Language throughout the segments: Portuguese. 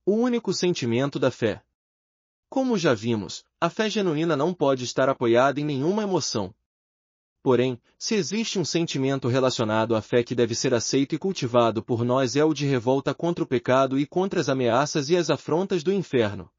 O único sentimento da fé. Como já vimos, a fé genuína não pode estar apoiada em nenhuma emoção. Porém, se existe um sentimento relacionado à fé que deve ser aceito e cultivado por nós é o de revolta contra o pecado e contra as ameaças e as afrontas do inferno.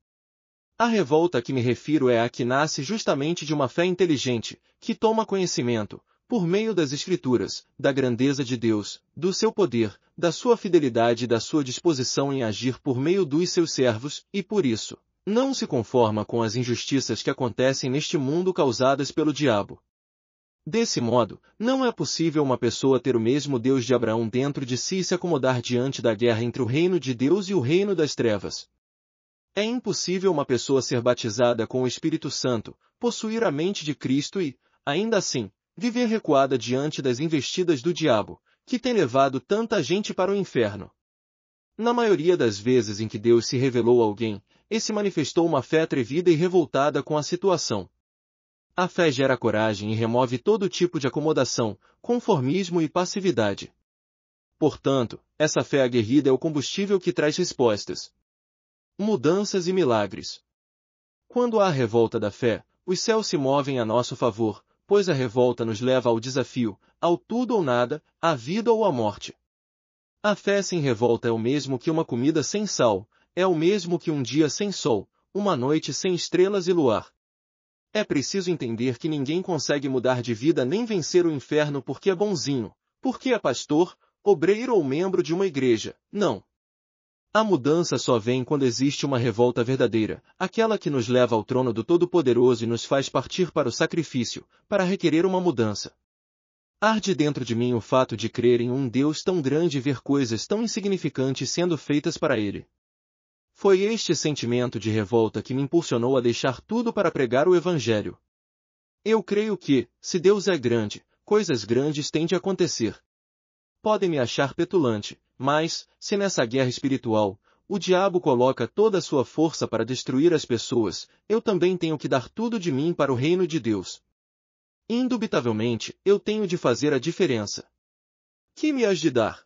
A revolta a que me refiro é a que nasce justamente de uma fé inteligente, que toma conhecimento, por meio das Escrituras, da grandeza de Deus, do seu poder, da sua fidelidade e da sua disposição em agir por meio dos seus servos, e por isso, não se conforma com as injustiças que acontecem neste mundo causadas pelo diabo. Desse modo, não é possível uma pessoa ter o mesmo Deus de Abraão dentro de si e se acomodar diante da guerra entre o reino de Deus e o reino das trevas. É impossível uma pessoa ser batizada com o Espírito Santo, possuir a mente de Cristo e, ainda assim, viver recuada diante das investidas do diabo, que tem levado tanta gente para o inferno. Na maioria das vezes em que Deus se revelou a alguém, esse manifestou uma fé atrevida e revoltada com a situação. A fé gera coragem e remove todo tipo de acomodação, conformismo e passividade. Portanto, essa fé aguerrida é o combustível que traz respostas, mudanças e milagres. Quando há a revolta da fé, os céus se movem a nosso favor, pois a revolta nos leva ao desafio, ao tudo ou nada, à vida ou à morte. A fé sem revolta é o mesmo que uma comida sem sal, é o mesmo que um dia sem sol, uma noite sem estrelas e luar. É preciso entender que ninguém consegue mudar de vida nem vencer o inferno porque é bonzinho, porque é pastor, obreiro ou membro de uma igreja, não. A mudança só vem quando existe uma revolta verdadeira, aquela que nos leva ao trono do Todo-Poderoso e nos faz partir para o sacrifício, para requerer uma mudança. Arde dentro de mim o fato de crer em um Deus tão grande e ver coisas tão insignificantes sendo feitas para Ele. Foi este sentimento de revolta que me impulsionou a deixar tudo para pregar o Evangelho. Eu creio que, se Deus é grande, coisas grandes têm de acontecer. Podem me achar petulante, mas, se nessa guerra espiritual, o diabo coloca toda a sua força para destruir as pessoas, eu também tenho que dar tudo de mim para o reino de Deus. Indubitavelmente, eu tenho de fazer a diferença. Que me has de dar?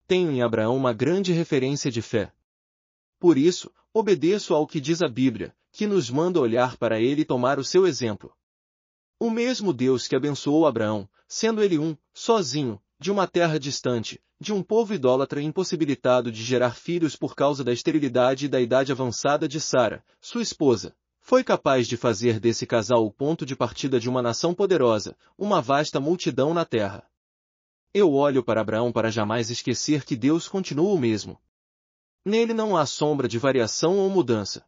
Tenho em Abraão uma grande referência de fé. Por isso, obedeço ao que diz a Bíblia, que nos manda olhar para ele e tomar o seu exemplo. O mesmo Deus que abençoou Abraão, sendo ele sozinho, de uma terra distante, de um povo idólatra impossibilitado de gerar filhos por causa da esterilidade e da idade avançada de Sara, sua esposa, foi capaz de fazer desse casal o ponto de partida de uma nação poderosa, uma vasta multidão na terra. Eu olho para Abraão para jamais esquecer que Deus continua o mesmo. Nele não há sombra de variação ou mudança.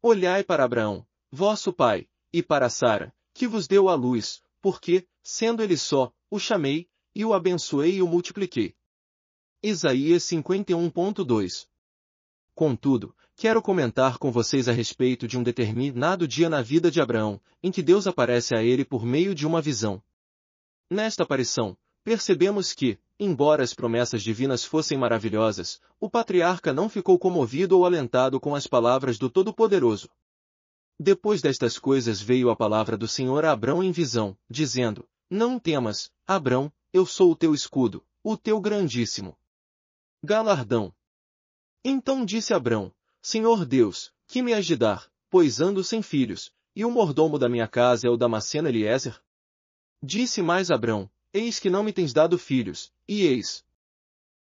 Olhai para Abraão, vosso pai, e para Sara, que vos deu à luz, porque, sendo ele só, o chamei, e o abençoei e o multipliquei. Isaías 51.2. Contudo, quero comentar com vocês a respeito de um determinado dia na vida de Abraão, em que Deus aparece a ele por meio de uma visão. Nesta aparição, percebemos que, embora as promessas divinas fossem maravilhosas, o patriarca não ficou comovido ou alentado com as palavras do Todo-Poderoso. Depois destas coisas veio a palavra do Senhor a Abrão em visão, dizendo: Não temas, Abrão, eu sou o teu escudo, o teu grandíssimo galardão. Então disse Abrão: Senhor Deus, que me has de dar, pois ando sem filhos, e o mordomo da minha casa é o Damasceno Eliezer? Disse mais Abrão: Eis que não me tens dado filhos, e eis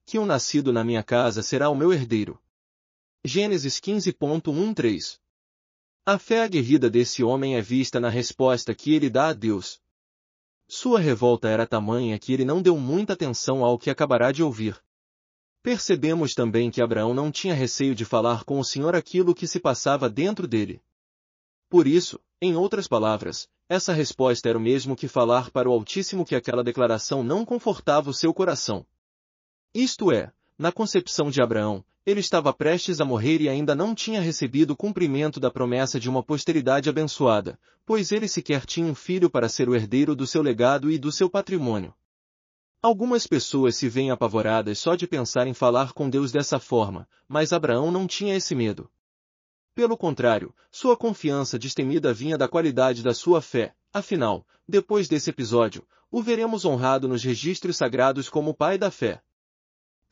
que um nascido na minha casa será o meu herdeiro. Gênesis 15.13. A fé aguerrida desse homem é vista na resposta que ele dá a Deus. Sua revolta era tamanha que ele não deu muita atenção ao que acabará de ouvir. Percebemos também que Abraão não tinha receio de falar com o Senhor aquilo que se passava dentro dele. Por isso, em outras palavras, essa resposta era o mesmo que falar para o Altíssimo que aquela declaração não confortava o seu coração. Isto é, na concepção de Abraão, ele estava prestes a morrer e ainda não tinha recebido o cumprimento da promessa de uma posteridade abençoada, pois ele sequer tinha um filho para ser o herdeiro do seu legado e do seu patrimônio. Algumas pessoas se veem apavoradas só de pensar em falar com Deus dessa forma, mas Abraão não tinha esse medo. Pelo contrário, sua confiança destemida vinha da qualidade da sua fé. Afinal, depois desse episódio, o veremos honrado nos registros sagrados como o pai da fé.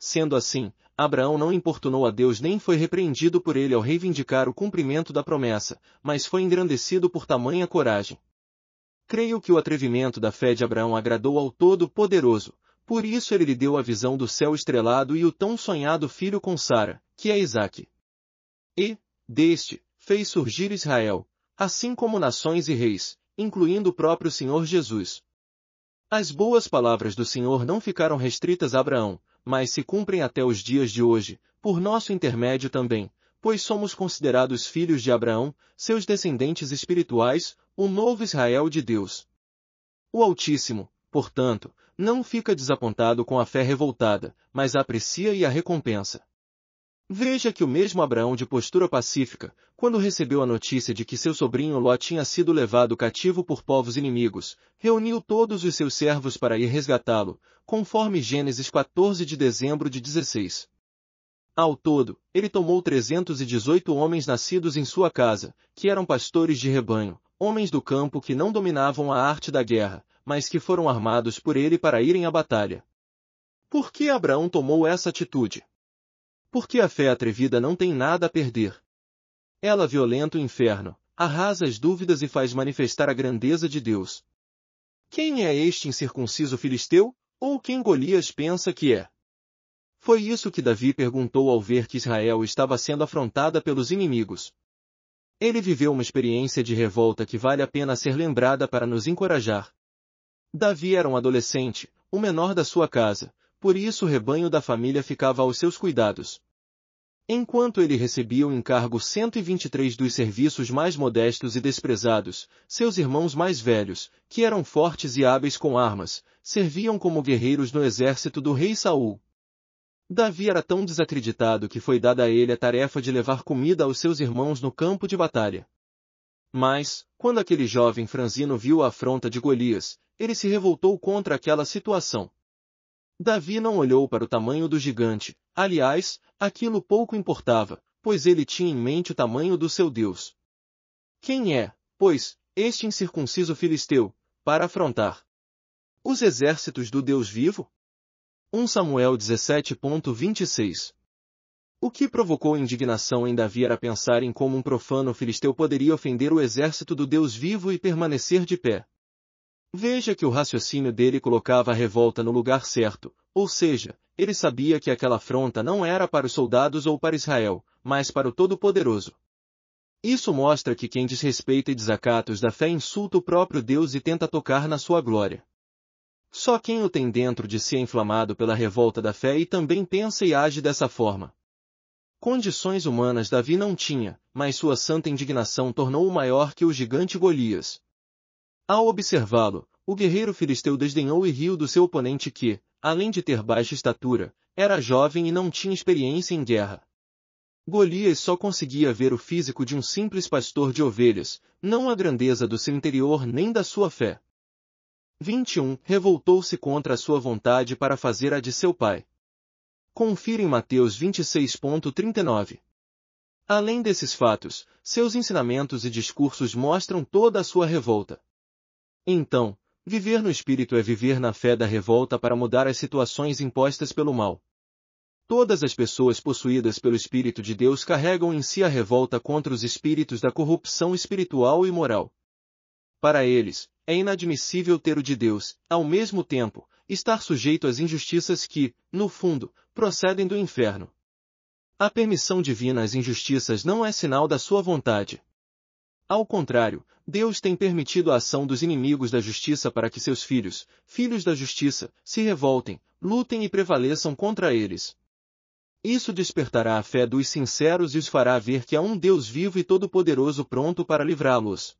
Sendo assim, Abraão não importunou a Deus nem foi repreendido por ele ao reivindicar o cumprimento da promessa, mas foi engrandecido por tamanha coragem. Creio que o atrevimento da fé de Abraão agradou ao Todo-Poderoso, por isso ele lhe deu a visão do céu estrelado e o tão sonhado filho com Sara, que é Isaque. E, deste, fez surgir Israel, assim como nações e reis, incluindo o próprio Senhor Jesus. As boas palavras do Senhor não ficaram restritas a Abraão, mas se cumprem até os dias de hoje, por nosso intermédio também, pois somos considerados filhos de Abraão, seus descendentes espirituais, o novo Israel de Deus. O Altíssimo, portanto, não fica desapontado com a fé revoltada, mas a aprecia e a recompensa. Veja que o mesmo Abraão de postura pacífica, quando recebeu a notícia de que seu sobrinho Ló tinha sido levado cativo por povos inimigos, reuniu todos os seus servos para ir resgatá-lo, conforme Gênesis 14 de dezembro de 16. Ao todo, ele tomou 318 homens nascidos em sua casa, que eram pastores de rebanho, homens do campo que não dominavam a arte da guerra, mas que foram armados por ele para irem à batalha. Por que Abraão tomou essa atitude? Porque a fé atrevida não tem nada a perder. Ela violenta o inferno, arrasa as dúvidas e faz manifestar a grandeza de Deus. Quem é este incircunciso filisteu, ou quem Golias pensa que é? Foi isso que Davi perguntou ao ver que Israel estava sendo afrontada pelos inimigos. Ele viveu uma experiência de revolta que vale a pena ser lembrada para nos encorajar. Davi era um adolescente, o menor da sua casa, por isso o rebanho da família ficava aos seus cuidados. Enquanto ele recebia o encargo 123 dos serviços mais modestos e desprezados, seus irmãos mais velhos, que eram fortes e hábeis com armas, serviam como guerreiros no exército do rei Saul. Davi era tão desacreditado que foi dada a ele a tarefa de levar comida aos seus irmãos no campo de batalha. Mas, quando aquele jovem franzino viu a afronta de Golias, ele se revoltou contra aquela situação. Davi não olhou para o tamanho do gigante, aliás, aquilo pouco importava, pois ele tinha em mente o tamanho do seu Deus. Quem é, pois, este incircunciso filisteu, para afrontar os exércitos do Deus vivo? 1 Samuel 17.26. O que provocou indignação em Davi era pensar em como um profano filisteu poderia ofender o exército do Deus vivo e permanecer de pé. Veja que o raciocínio dele colocava a revolta no lugar certo, ou seja, ele sabia que aquela afronta não era para os soldados ou para Israel, mas para o Todo-Poderoso. Isso mostra que quem desrespeita e desacata os da fé insulta o próprio Deus e tenta tocar na sua glória. Só quem o tem dentro de si é inflamado pela revolta da fé e também pensa e age dessa forma. Condições humanas Davi não tinha, mas sua santa indignação tornou-o maior que o gigante Golias. Ao observá-lo, o guerreiro filisteu desdenhou e riu do seu oponente que, além de ter baixa estatura, era jovem e não tinha experiência em guerra. Golias só conseguia ver o físico de um simples pastor de ovelhas, não a grandeza do seu interior nem da sua fé. 21. Revoltou-se contra a sua vontade para fazer a de seu pai. Confira em Mateus 26.39. Além desses fatos, seus ensinamentos e discursos mostram toda a sua revolta. Então, viver no Espírito é viver na fé da revolta para mudar as situações impostas pelo mal. Todas as pessoas possuídas pelo Espírito de Deus carregam em si a revolta contra os espíritos da corrupção espiritual e moral. Para eles, é inadmissível ter o de Deus, ao mesmo tempo, estar sujeito às injustiças que, no fundo, procedem do inferno. A permissão divina às injustiças não é sinal da sua vontade. Ao contrário, Deus tem permitido a ação dos inimigos da justiça para que seus filhos, filhos da justiça, se revoltem, lutem e prevaleçam contra eles. Isso despertará a fé dos sinceros e os fará ver que há um Deus vivo e todo-poderoso pronto para livrá-los.